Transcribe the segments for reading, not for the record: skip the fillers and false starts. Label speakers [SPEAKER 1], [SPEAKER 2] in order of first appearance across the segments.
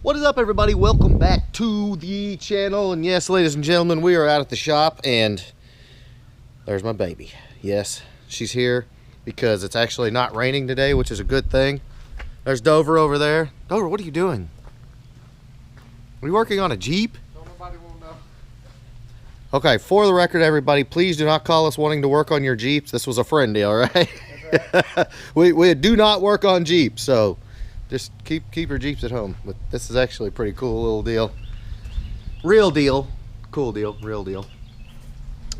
[SPEAKER 1] What is up, everybody? Welcome back to the channel. And yes, ladies and gentlemen, we are out at the shop and there's my baby. Yes, she's here because it's actually not raining today, which is a good thing. There's Dover over there. Dover, what are you doing? Are you working on a Jeep?
[SPEAKER 2] Nobody will know.
[SPEAKER 1] Okay, for the record, everybody, please do not call us wanting to work on your Jeeps. This was a friend deal, right? Right. we do not work on Jeeps, so just keep your Jeeps at home. But this is actually a pretty cool little deal. Real deal. Cool deal. Real deal.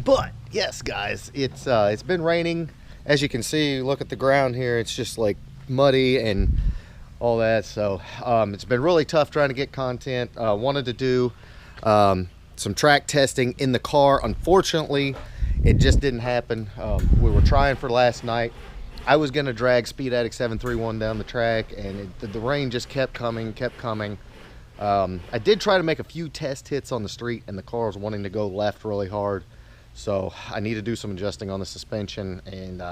[SPEAKER 1] But yes, guys, it's been raining. As you can see, look at the ground here. It's just like muddy and all that. So it's been really tough trying to get content. Wanted to do some track testing in the car. Unfortunately, it just didn't happen. We were trying for last night. I was going to drag Speed Addict 731 down the track, and the rain just kept coming. I did try to make a few test hits on the street, and the car was wanting to go left really hard. So I need to do some adjusting on the suspension, and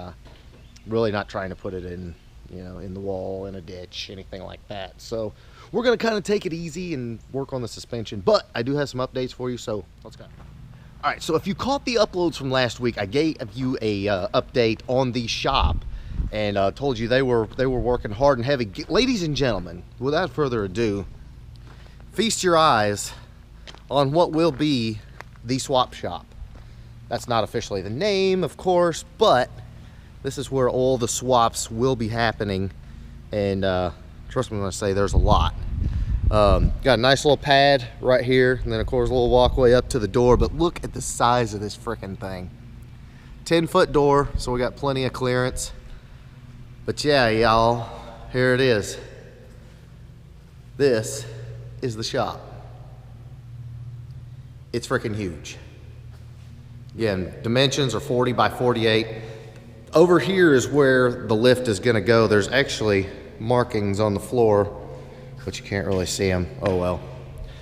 [SPEAKER 1] really not trying to put it in, in the wall, in a ditch, anything like that. So we're going to kind of take it easy and work on the suspension. But I do have some updates for you, so let's go. All right, so if you caught the uploads from last week, I gave you a update on the shop. And told you they were working hard and heavy. Ladies and gentlemen, without further ado, feast your eyes on what will be the swap shop. That's not officially the name, of course, but this is where all the swaps will be happening. And trust me when I say there's a lot. Got a nice little pad right here, and then of course a little walkway up to the door. But look at the size of this freaking thing. 10-foot door, so we got plenty of clearance. But yeah, y'all, here it is. This is the shop. It's freaking huge. Again, dimensions are 40 by 48. Over here is where the lift is gonna go. There's actually markings on the floor, but you can't really see them. Oh well,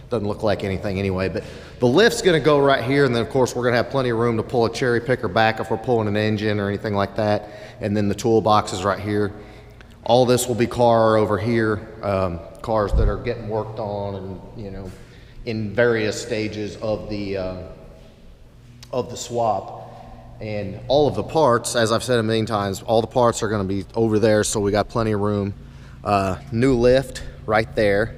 [SPEAKER 1] doesn't look like anything anyway. But the lift's gonna go right here, and then of course we're gonna have plenty of room to pull a cherry picker back if we're pulling an engine or anything like that. And then the toolbox is right here. All this will be car over here, cars that are getting worked on, and in various stages of the swap. And all of the parts, as I've said a million times, all the parts are going to be over there, so we got plenty of room. New lift right there,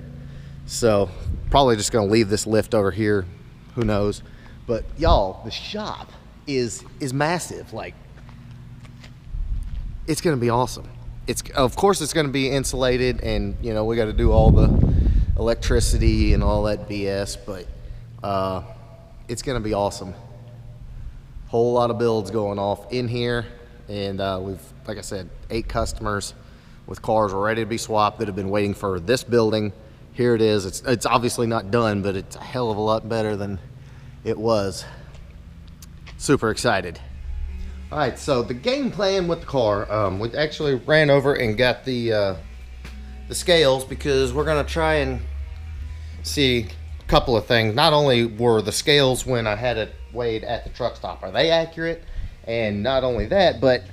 [SPEAKER 1] so probably just going to leave this lift over here. Who knows? But y'all, the shop is massive. Like, it's going to be awesome. Of course it's going to be insulated, and we got to do all the electricity and all that BS, but it's going to be awesome. Whole lot of builds going off in here, and we've, like I said, 8 customers with cars ready to be swapped that have been waiting for this building. Here it is. It's obviously not done, but it's a hell of a lot better than it was. Super excited. All right, so the game plan with the car, we actually ran over and got the scales, because we're gonna try and see a couple of things. Not only were the scales when I had it weighed at the truck stop, are they accurate? And not only that, but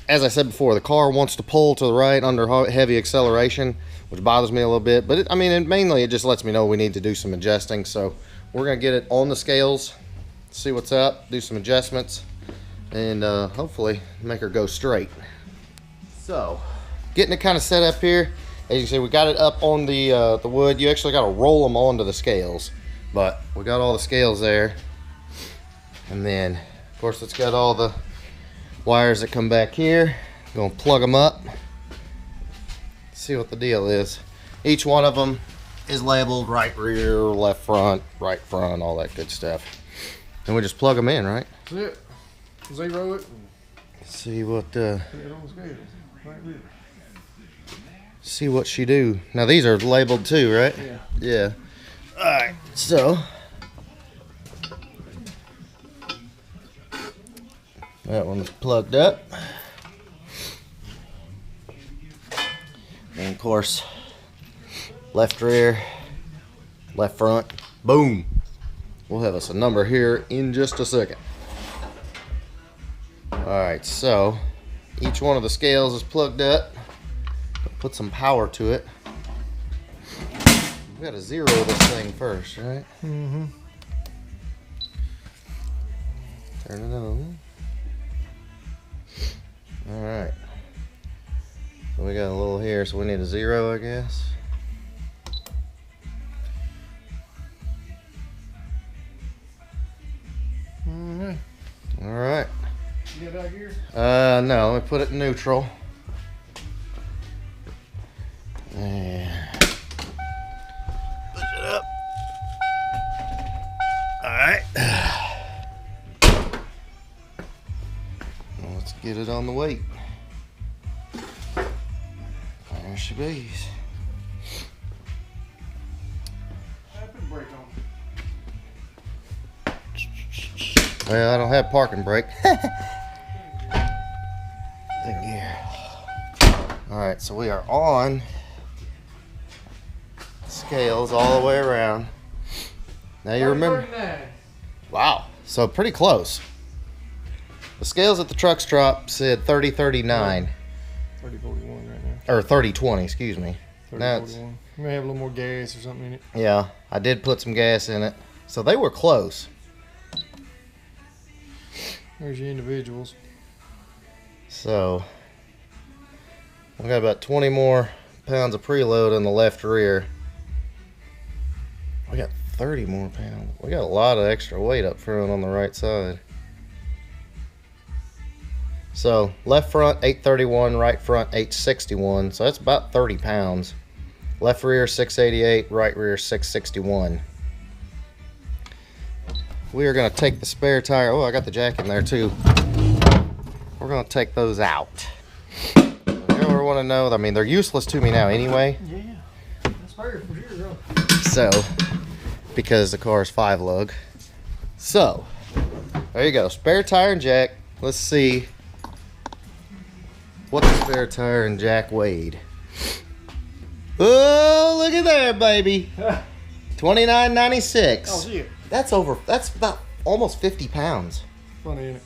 [SPEAKER 1] as I said before, the car wants to pull to the right under heavy acceleration, which bothers me a little bit. But mainly it just lets me know we need to do some adjusting. So we're gonna get it on the scales, see what's up, do some adjustments, and hopefully make her go straight. So getting it kind of set up here. As you can see, we got it up on the wood. You actually got to roll them onto the scales, but we got all the scales there. And then of course it's got all the wires that come back here. Gonna plug them up, see what the deal is. Each one of them is labeled right rear, left front, right front, all that good stuff. And we just plug them in, right?
[SPEAKER 2] That's it. Zero it.
[SPEAKER 1] See what
[SPEAKER 2] Put it on the scale. Right there.
[SPEAKER 1] See what she do. Now these are labeled too, right?
[SPEAKER 2] Yeah.
[SPEAKER 1] Yeah. All right. So that one's plugged up. And of course, left rear, left front. Boom. We'll have us a number here in just a second. Alright, so each one of the scales is plugged up. Put some power to it. We gotta zero this thing first, right?
[SPEAKER 2] Mm-hmm.
[SPEAKER 1] Turn it on. Alright. So we got a little here, so we need a zero, I guess.
[SPEAKER 2] Mm-hmm.
[SPEAKER 1] Alright.
[SPEAKER 2] You got that here?
[SPEAKER 1] No, let me put it in neutral. And push it up. Alright. Let's get it on the weight. There she be.
[SPEAKER 2] Put a brake on.
[SPEAKER 1] Well, I don't have parking brake. In gear. Alright, so we are on scales all the way around. Now you remember.
[SPEAKER 2] 39.
[SPEAKER 1] Wow, so pretty close. The scales at the truck stop said 3039.
[SPEAKER 2] 3041 right now.
[SPEAKER 1] Or 3020, excuse me. Now it's-
[SPEAKER 2] 3041. You may have a little more gas or something in it.
[SPEAKER 1] Yeah, I did put some gas in it. So they were close.
[SPEAKER 2] There's your individuals.
[SPEAKER 1] So we got about 20 more pounds of preload on the left rear. We got 30 more pounds. We got a lot of extra weight up front on the right side. So left front 831, right front 861. So that's about 30 pounds. Left rear 688, right rear 661. We are going to take the spare tire. Oh, I got the jack in there too. We're going to take those out. You ever want to know? I mean, they're useless to me now anyway.
[SPEAKER 2] Yeah. That's fair for sure, bro.
[SPEAKER 1] So, because the car is 5 lug. So, there you go. Spare tire and jack. Let's see what the spare tire and jack weighed. Oh, look at there, baby. 29.96.
[SPEAKER 2] Oh, shit.
[SPEAKER 1] That's about almost 50 pounds.
[SPEAKER 2] Funny, ain't it?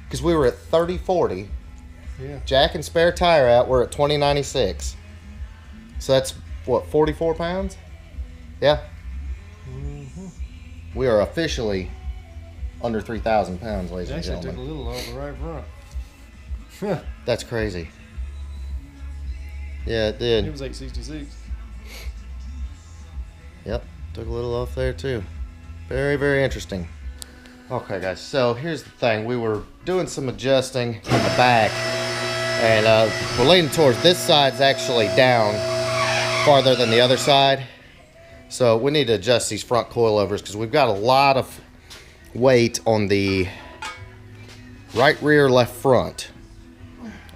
[SPEAKER 1] Because we were at 30.40.
[SPEAKER 2] Yeah.
[SPEAKER 1] Jack and spare tire out, we're at 20.96. So that's, what, 44 pounds? Yeah.
[SPEAKER 2] Mm-hmm.
[SPEAKER 1] We are officially under 3,000 pounds, ladies and
[SPEAKER 2] Actually, took a
[SPEAKER 1] gentlemen.
[SPEAKER 2] little off the right front.
[SPEAKER 1] That's crazy. Yeah, it
[SPEAKER 2] It
[SPEAKER 1] did.
[SPEAKER 2] was 866.
[SPEAKER 1] Yep, took a little off there too. Very, very interesting. Okay, guys, so here's the thing. We were doing some adjusting in the back, and we're leaning towards this side's actually down farther than the other side. So we need to adjust these front coilovers because we've got a lot of weight on the right rear, left front.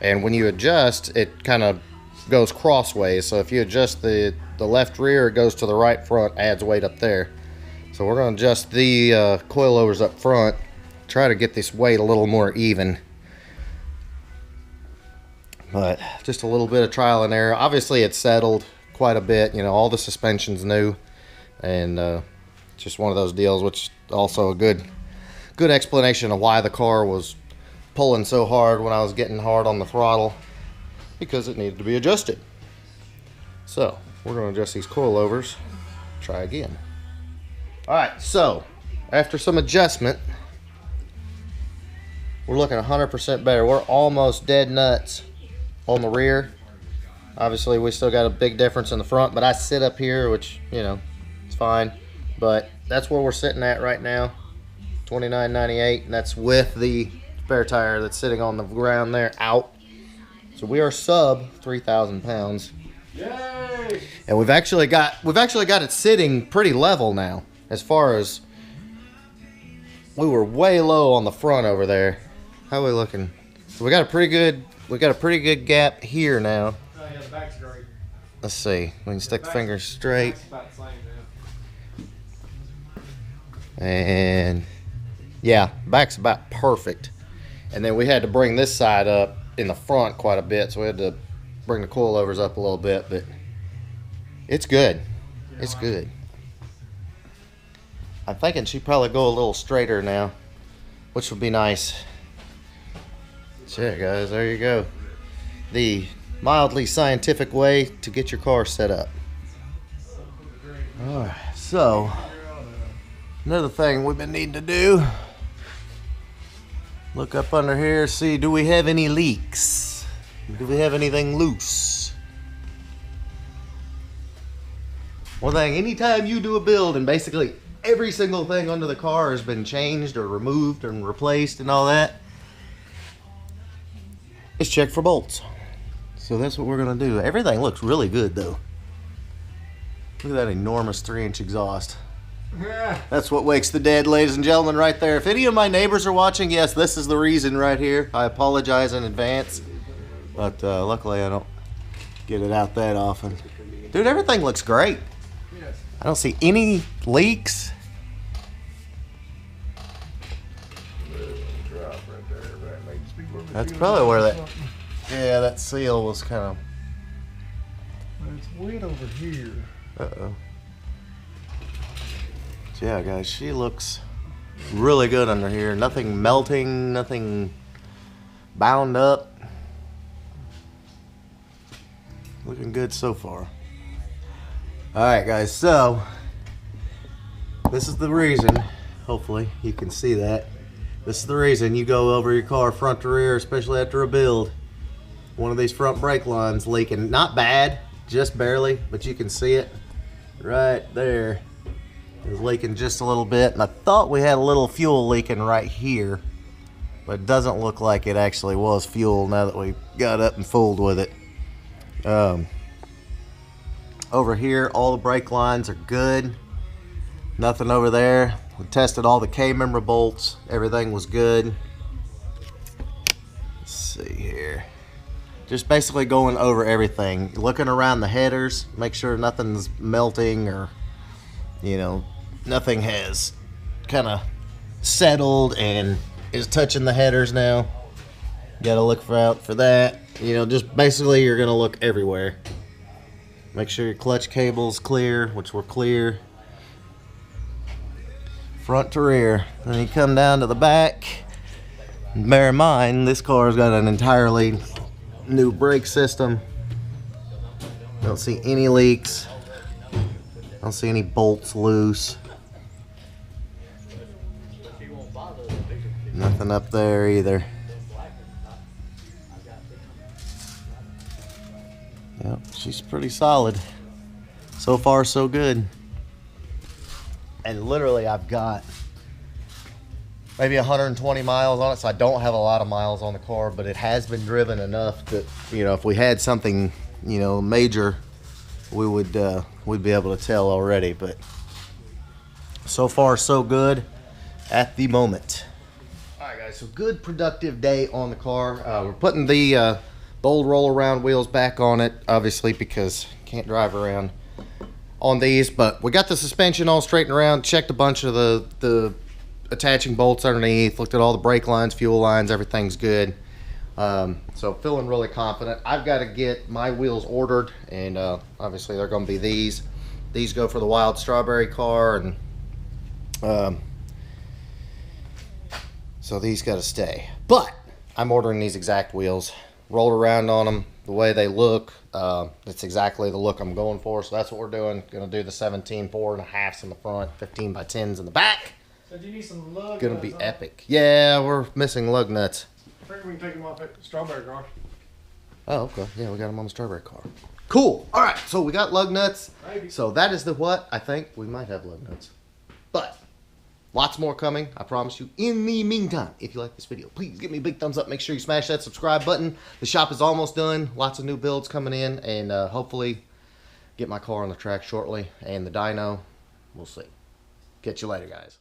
[SPEAKER 1] And when you adjust, it kind of goes crossways. So if you adjust the left rear, it goes to the right front, adds weight up there. So we're going to adjust the coilovers up front, try to get this weight a little more even. But just a little bit of trial and error. Obviously it's settled quite a bit. You know, all the suspension's new, and just one of those deals, which also a good explanation of why the car was pulling so hard when I was getting hard on the throttle, because it needed to be adjusted. So we're going to adjust these coilovers. Try again. All right, so after some adjustment, we're looking 100% better. We're almost dead nuts on the rear. Obviously, we still got a big difference in the front, but I sit up here, which, you know, it's fine. But that's where we're sitting at right now, 29.98, and that's with the spare tire that's sitting on the ground there out. So we are sub 3,000 pounds.
[SPEAKER 2] Yay!
[SPEAKER 1] And we've actually got it sitting pretty level now. As far as, we were way low on the front over there. How are we looking? So we got a pretty good gap here now.
[SPEAKER 2] Oh, yeah, the back's great.
[SPEAKER 1] Let's see. We can stick the fingers straight.
[SPEAKER 2] Back's about the same now.
[SPEAKER 1] And yeah, back's about perfect. And then we had to bring this side up in the front quite a bit, so we had to bring the coilovers up a little bit, but it's good. It's good. I'm thinking she'd probably go a little straighter now, which would be nice. So yeah, guys, there you go. The mildly scientific way to get your car set up. Alright, so another thing we've been needing to do, look up under here, see, do we have any leaks? Do we have anything loose? One thing, anytime you do a build and basically every single thing under the car has been changed or removed and replaced and all that, is check for bolts. So that's what we're gonna do. Everything looks really good though. Look at that enormous 3-inch exhaust.
[SPEAKER 2] Yeah.
[SPEAKER 1] That's what wakes the dead, ladies and gentlemen, right there. If any of my neighbors are watching, yes, this is the reason right here. I apologize in advance, but luckily I don't get it out that often. Dude, everything looks great.
[SPEAKER 2] Yes.
[SPEAKER 1] I don't see any leaks. That's probably where that, yeah, that seal was kind of.
[SPEAKER 2] It's wet over here.
[SPEAKER 1] Uh-oh. So yeah, guys, she looks really good under here. Nothing melting, nothing bound up. Looking good so far. Alright, guys, so this is the reason, hopefully you can see that. This is the reason you go over your car front to rear, especially after a build. One of these front brake lines leaking. Not bad, just barely, but you can see it right there. It's leaking just a little bit, and I thought we had a little fuel leaking right here, but it doesn't look like it actually was fuel now that we got up and fooled with it. Over here, all the brake lines are good. Nothing over there. We tested all the K-member bolts. Everything was good. Let's see here. Just basically going over everything. Looking around the headers. Make sure nothing's melting or, you know, nothing has kind of settled and is touching the headers now. Gotta look out for that. You know, just basically you're gonna look everywhere. Make sure your clutch cable's clear, which were clear. Front to rear. Then you come down to the back. Bear in mind, this car's got an entirely new brake system. Don't see any leaks. Don't see any bolts loose. Nothing up there either. Yep, she's pretty solid. So far, so good. And literally, I've got maybe 120 miles on it, so I don't have a lot of miles on the car, but it has been driven enough that, you know, if we had something, you know, major, we would we'd be able to tell already. But so far, so good at the moment. All right, guys, so good productive day on the car. We're putting the old roll around wheels back on it, obviously, because can't drive around on these, but we got the suspension all straightened around, checked a bunch of the attaching bolts underneath, looked at all the brake lines, fuel lines, everything's good. So feeling really confident. I've got to get my wheels ordered, and obviously they're going to be these. These go for the wild strawberry car, and so these got to stay. But I'm ordering these exact wheels. Rolled around on them, the way they look, that's exactly the look I'm going for, so that's what we're doing. Gonna do the 17 4.5s in the front, 15 by 10s in the back.
[SPEAKER 2] So do you need some lug
[SPEAKER 1] Gonna
[SPEAKER 2] nuts
[SPEAKER 1] be
[SPEAKER 2] on?
[SPEAKER 1] epic. Yeah, we're missing lug nuts.
[SPEAKER 2] I figure we can take them off at the strawberry car.
[SPEAKER 1] Oh, okay. Yeah, we got them on the strawberry car. Cool. All right, so we got lug nuts.
[SPEAKER 2] Maybe.
[SPEAKER 1] So that is the what? I think we might have lug nuts. But lots more coming, I promise you. In the meantime, if you like this video, please give me a big thumbs up. Make sure you smash that subscribe button. The shop is almost done. Lots of new builds coming in, and hopefully get my car on the track shortly. And the dyno, we'll see. Catch you later, guys.